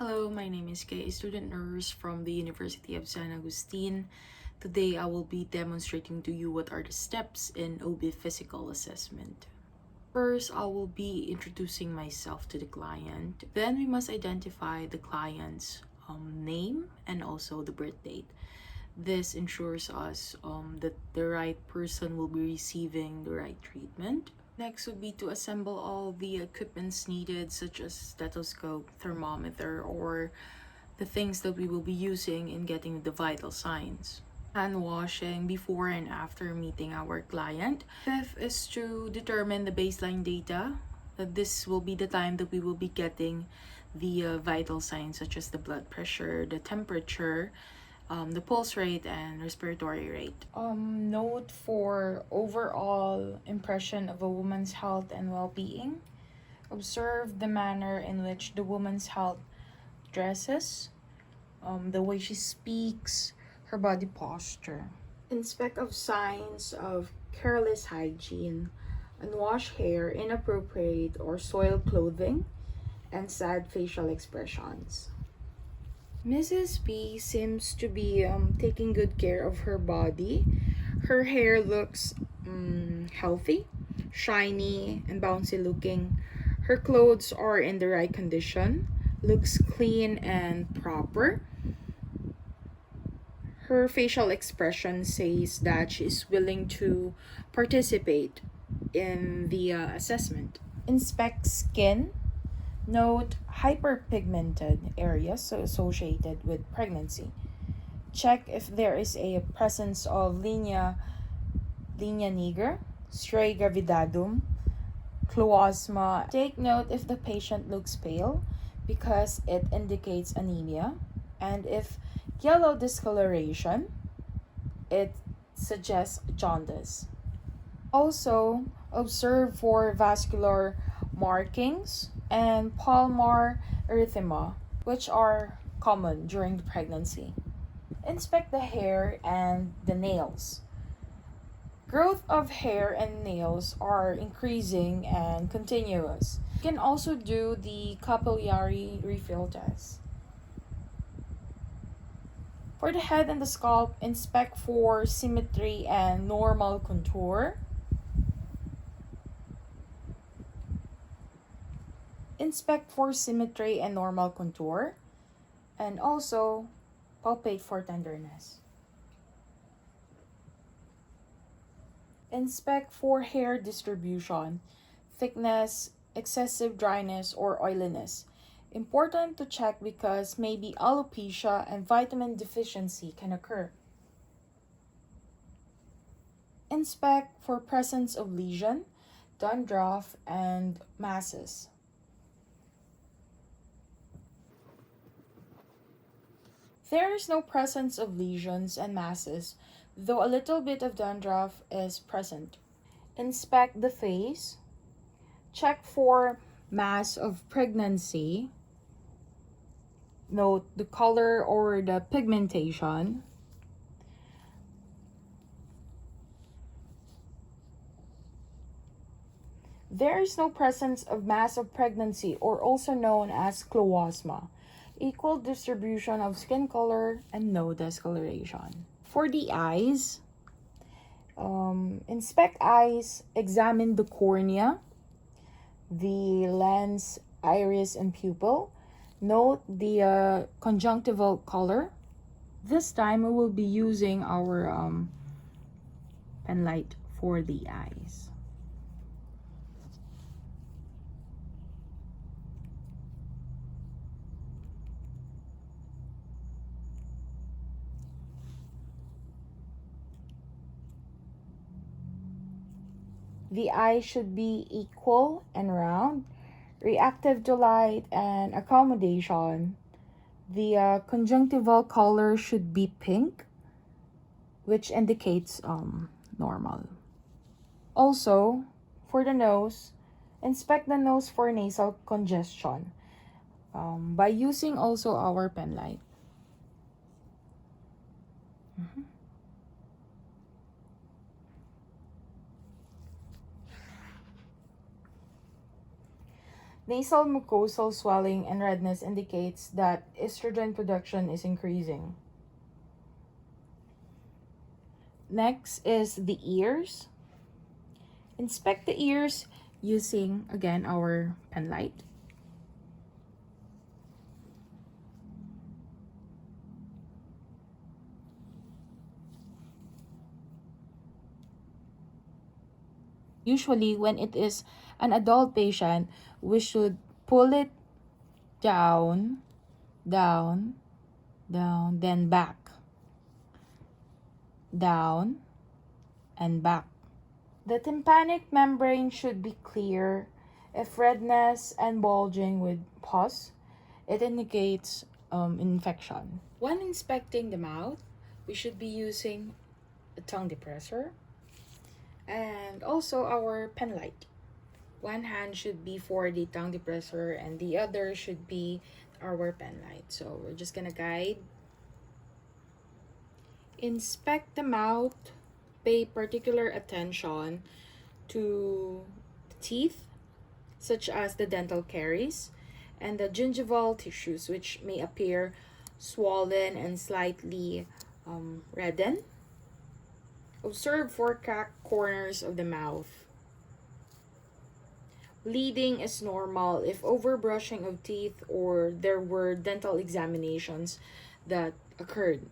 Hello, my name is Kay, a student nurse from the University of San Agustin. Today, I will be demonstrating to you what are the steps in OB physical assessment. First, I will be introducing myself to the client. Then, we must identify the client's name and also the birth date. This ensures us that the right person will be receiving the right treatment. Next would be to assemble all the equipments needed, such as stethoscope, thermometer, or the things that we will be using in getting the vital signs. Hand washing before and after meeting our client. Fifth is to determine the baseline data. This will be the time that we will be getting the vital signs, such as the blood pressure, the temperature, the pulse rate, and respiratory rate. Note for overall impression of a woman's health and well-being. Observe the manner in which the woman's health dresses, the way she speaks, her body posture. Inspect of signs of careless hygiene, unwashed hair, inappropriate or soiled clothing, and sad facial expressions. Mrs. P seems to be taking good care of her body. Her hair looks healthy, shiny, and bouncy looking. Her clothes are in the right condition, looks clean and proper. Her facial expression says that she is willing to participate in the assessment. Inspect skin. Note hyperpigmented areas associated with pregnancy. Check if there is a presence of linea nigra, striae gravidum, cloasma. Take note if the patient looks pale because it indicates anemia, and if yellow discoloration, it suggests jaundice. Also, observe for vascular markings and palmar erythema, which are common during the pregnancy. Inspect the hair and the nails. Growth of hair and nails are increasing and continuous. You can also do the capillary refill test. For the head and the scalp, inspect for symmetry and normal contour. Inspect for symmetry and normal contour, and also palpate for tenderness. Inspect for hair distribution, thickness, excessive dryness, or oiliness. Important to check because maybe alopecia and vitamin deficiency can occur. Inspect for presence of lesion, dandruff, and masses. There is no presence of lesions and masses, though a little bit of dandruff is present. Inspect the face. Check for mass of pregnancy. Note the color or the pigmentation. There is no presence of mass of pregnancy, or also known as cloasma. Equal distribution of skin color and no discoloration. For the eyes, inspect eyes, examine the cornea, the lens, iris, and pupil. Note the conjunctival color. This time we will be using our pen light for the eyes. The eye should be equal and round, reactive to light and accommodation. The conjunctival color should be pink, which indicates normal. Also, for the nose, inspect the nose for nasal congestion by using also our pen light. Nasal mucosal swelling and redness indicates that estrogen production is increasing. Next is the ears. Inspect the ears using, again, our pen light. Usually, when it is an adult patient, we should pull it down, down, down, then back, down, and back. The tympanic membrane should be clear. If redness and bulging with pus, it indicates infection. When inspecting the mouth, we should be using a tongue depressor and also our pen light. One hand should be for the tongue depressor and the other should be our pen light. So we're just gonna guide. Inspect the mouth. Pay particular attention to teeth, such as the dental caries and the gingival tissues, which may appear swollen and slightly reddened. Observe for cracked corners of the mouth. Bleeding is normal if overbrushing of teeth or there were dental examinations that occurred.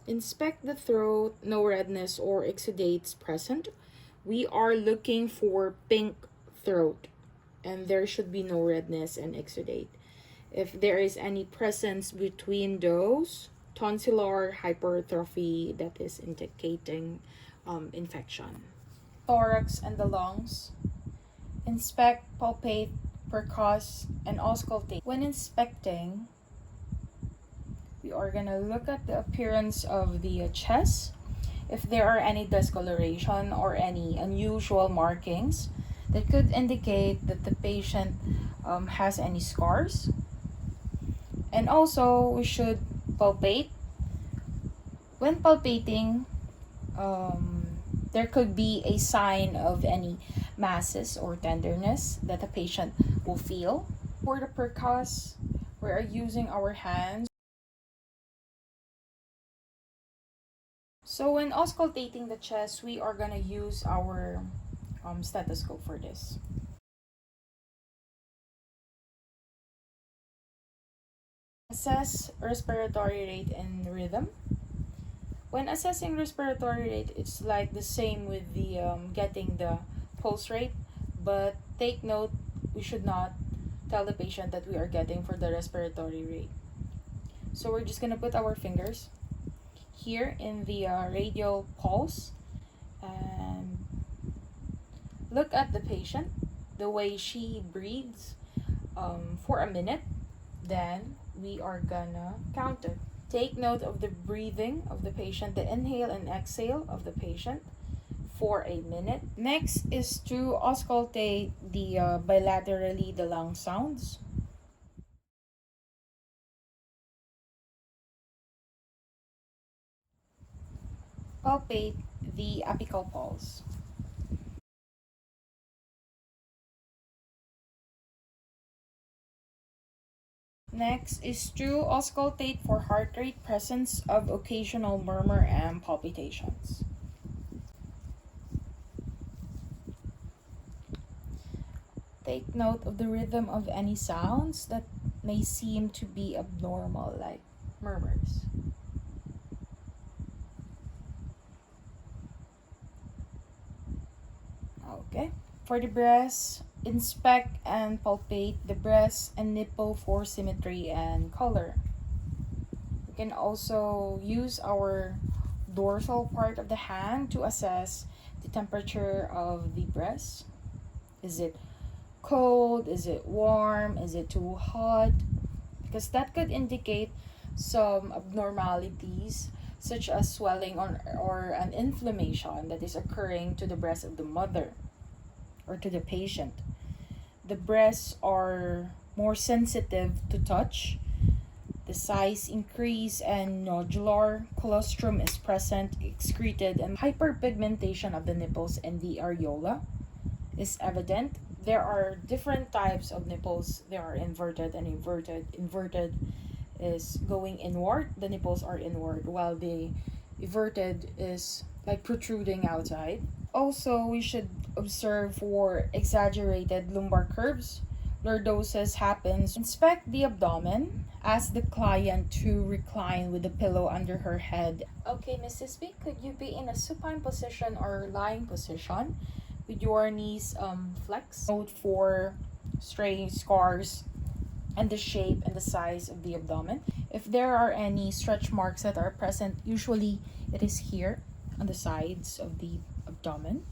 Inspect the throat, no redness or exudates present. We are looking for pink throat and there should be no redness and exudate. If there is any presence between those, tonsillar hypertrophy, that is indicating infection. Thorax and the lungs. Inspect, palpate, percuss, and auscultate. When inspecting, we are gonna look at the appearance of the chest. If there are any discoloration or any unusual markings that could indicate that the patient has any scars. And also, we should palpate. When palpating, there could be a sign of any masses or tenderness that the patient will feel. For the percuss, we are using our hands. So when auscultating the chest, we are gonna use our stethoscope for this. Assess respiratory rate and rhythm. When assessing respiratory rate, it's like the same with the getting the pulse rate, but take note, we should not tell the patient that we are getting for the respiratory rate. So we're just gonna put our fingers here in the radial pulse and look at the patient, the way she breathes for a minute. Then we are gonna count it. Take note of the breathing of the patient, the inhale and exhale of the patient for a minute. Next is to auscultate the bilaterally the lung sounds. Palpate the apical pulse. Next is to auscultate for heart rate, presence of occasional murmur and palpitations. Take note of the rhythm of any sounds that may seem to be abnormal, like murmurs. Okay. For the breast, inspect and palpate the breast and nipple for symmetry and color. We can also use our dorsal part of the hand to assess the temperature of the breast. Is it cold? Is it warm? Is it too hot? Because that could indicate some abnormalities such as swelling or an inflammation that is occurring to the breast of the mother or to the patient. The breasts are more sensitive to touch. The size increase and nodular colostrum is present, excreted, and hyperpigmentation of the nipples and the areola is evident. There are different types of nipples. There are inverted and inverted. Inverted is going inward. The nipples are inward, while the everted is like protruding outside. Also, we should observe for exaggerated lumbar curves. Lordosis happens. Inspect the abdomen. Ask the client to recline with the pillow under her head. Okay, Mrs. B, could you be in a supine position or lying position with your knees flexed? Note for stray scars and the shape and the size of the abdomen. If there are any stretch marks that are present, usually it is here on the sides of the abdomen.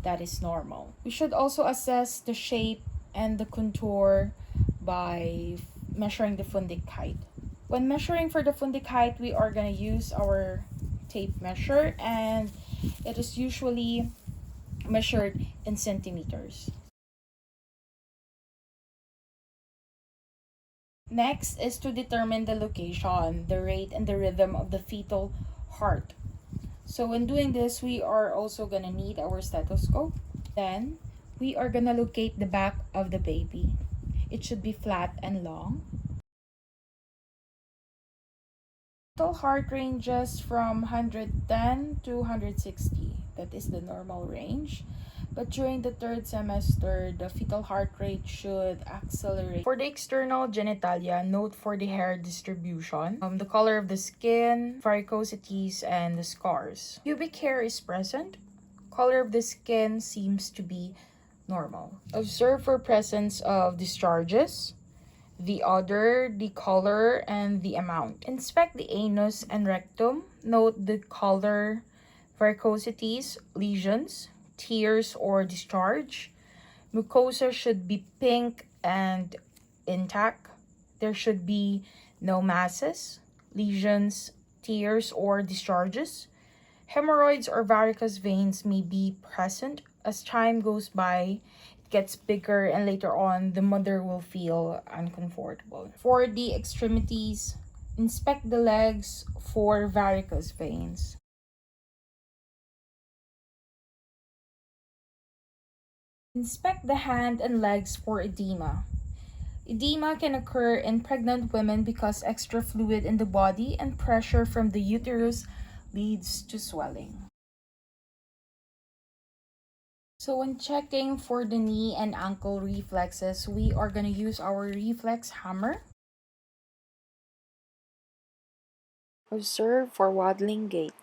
That is normal. We should also assess the shape and the contour by measuring the fundic height. When measuring for the fundic height, we are going to use our tape measure, and it is usually measured in centimeters. Next is to determine the location, the rate, and the rhythm of the fetal heart. So when doing this, we are also going to need our stethoscope. Then we are going to locate the back of the baby. It should be flat and long. Fetal heart ranges from 110 to 160. That is the normal range. But during the third semester, the fetal heart rate should accelerate. For the external genitalia, note for the hair distribution, the color of the skin, varicosities, and the scars. Pubic hair is present. Color of the skin seems to be normal. Observe for presence of discharges, the odor, the color, and the amount. Inspect the anus and rectum. Note the color, varicosities, lesions, tears or discharge. Mucosa should be pink and intact. There should be no masses, lesions, tears, or discharges. Hemorrhoids or varicose veins may be present. As time goes by, it gets bigger, and later on, the mother will feel uncomfortable. For the extremities, inspect the legs for varicose veins. Inspect the hand and legs for edema. Edema can occur in pregnant women because extra fluid in the body and pressure from the uterus leads to swelling. So when checking for the knee and ankle reflexes, we are going to use our reflex hammer. Observe for waddling gait.